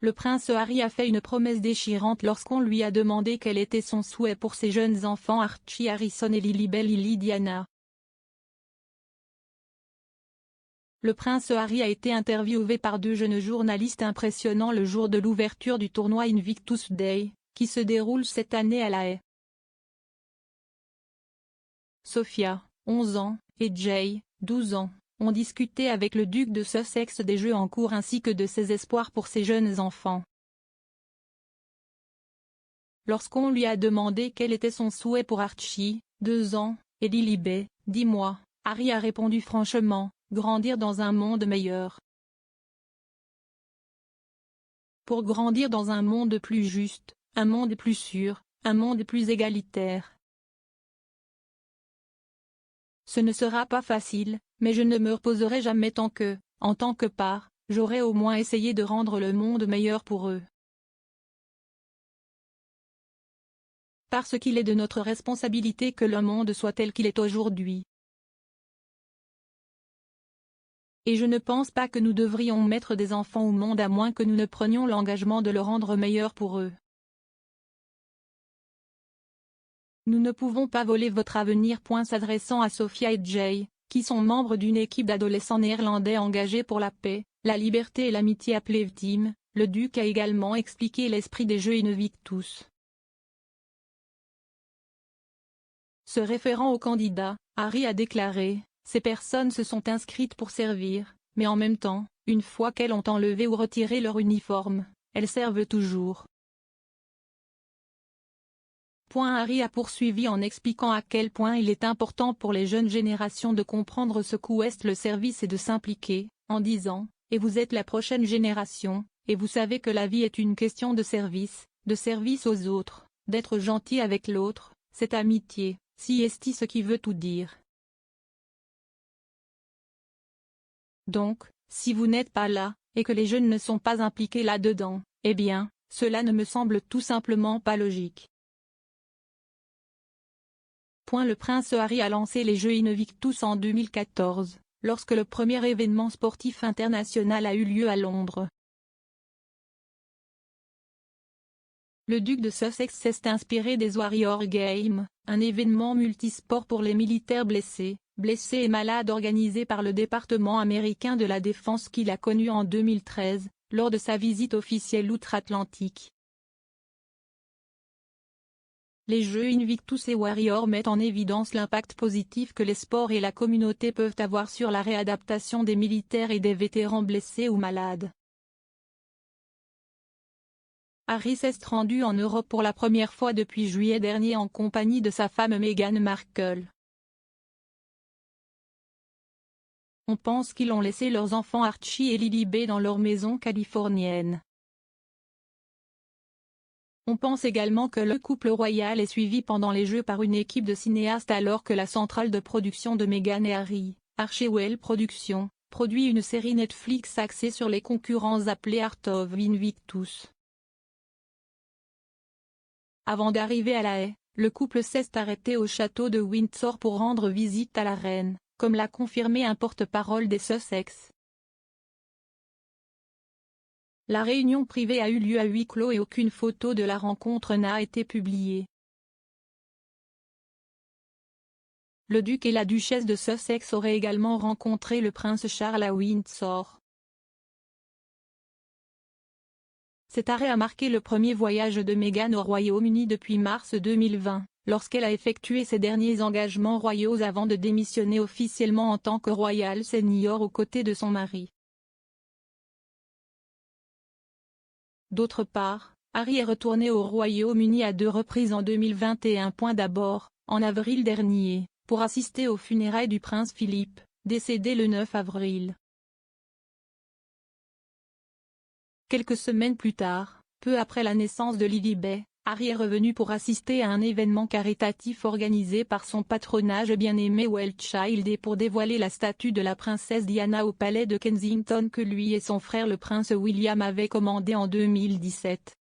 Le prince Harry a fait une promesse déchirante lorsqu'on lui a demandé quel était son souhait pour ses jeunes enfants Archie Harrison et Lilibet Lily Diana. Le prince Harry a été interviewé par deux jeunes journalistes impressionnants le jour de l'ouverture du tournoi Invictus Day, qui se déroule cette année à La Haye. Sophia, 11 ans, et Jay, 12 ans, ont discuté avec le duc de Sussex des jeux en cours ainsi que de ses espoirs pour ses jeunes enfants. Lorsqu'on lui a demandé quel était son souhait pour Archie, 2 ans, et Lilibet, 10 mois, Harry a répondu franchement, grandir dans un monde meilleur. Pour grandir dans un monde plus juste, un monde plus sûr, un monde plus égalitaire. Ce ne sera pas facile, mais je ne me reposerai jamais tant que, en tant que père, j'aurai au moins essayé de rendre le monde meilleur pour eux. Parce qu'il est de notre responsabilité que le monde soit tel qu'il est aujourd'hui. Et je ne pense pas que nous devrions mettre des enfants au monde à moins que nous ne prenions l'engagement de le rendre meilleur pour eux. Nous ne pouvons pas voler votre avenir. S'adressant à Sophia et Jay, qui sont membres d'une équipe d'adolescents néerlandais engagés pour la paix, la liberté et l'amitié appelée Team, le duc a également expliqué l'esprit des Jeux Invictus. Se référant aux candidats, Harry a déclaré, « Ces personnes se sont inscrites pour servir, mais en même temps, une fois qu'elles ont enlevé ou retiré leur uniforme, elles servent toujours. » Harry a poursuivi en expliquant à quel point il est important pour les jeunes générations de comprendre ce qu'est le service et de s'impliquer, en disant, « Et vous êtes la prochaine génération, et vous savez que la vie est une question de service aux autres, d'être gentil avec l'autre, cette amitié, si est ce qui veut tout dire. Donc, si vous n'êtes pas là, et que les jeunes ne sont pas impliqués là-dedans, eh bien, cela ne me semble tout simplement pas logique. » Le prince Harry a lancé les Jeux Invictus en 2014, lorsque le premier événement sportif international a eu lieu à Londres. Le duc de Sussex s'est inspiré des Warrior Games, un événement multisport pour les militaires blessés et malades organisé par le département américain de la Défense qu'il a connu en 2013, lors de sa visite officielle outre-Atlantique. Les Jeux Invictus et Warrior mettent en évidence l'impact positif que les sports et la communauté peuvent avoir sur la réadaptation des militaires et des vétérans blessés ou malades. Harry s'est rendu en Europe pour la première fois depuis juillet dernier en compagnie de sa femme Meghan Markle. On pense qu'ils ont laissé leurs enfants Archie et Lilibet dans leur maison californienne. On pense également que le couple royal est suivi pendant les Jeux par une équipe de cinéastes alors que la centrale de production de Meghan et Harry, Archewell Productions, produit une série Netflix axée sur les concurrents appelée Art of Invictus. Avant d'arriver à La Haye, le couple s'est arrêté au château de Windsor pour rendre visite à la reine, comme l'a confirmé un porte-parole des Sussex. La réunion privée a eu lieu à huis clos et aucune photo de la rencontre n'a été publiée. Le duc et la duchesse de Sussex auraient également rencontré le prince Charles à Windsor. Cet arrêt a marqué le premier voyage de Meghan au Royaume-Uni depuis mars 2020, lorsqu'elle a effectué ses derniers engagements royaux avant de démissionner officiellement en tant que royale senior aux côtés de son mari. D'autre part, Harry est retourné au Royaume-Uni à 2 reprises en 2021. D'abord, en avril dernier, pour assister aux funérailles du prince Philippe, décédé le 9 avril. Quelques semaines plus tard, peu après la naissance de Lilibet, Harry est revenu pour assister à un événement caritatif organisé par son patronage bien-aimé Wellchild et pour dévoiler la statue de la princesse Diana au palais de Kensington que lui et son frère le prince William avaient commandée en 2017.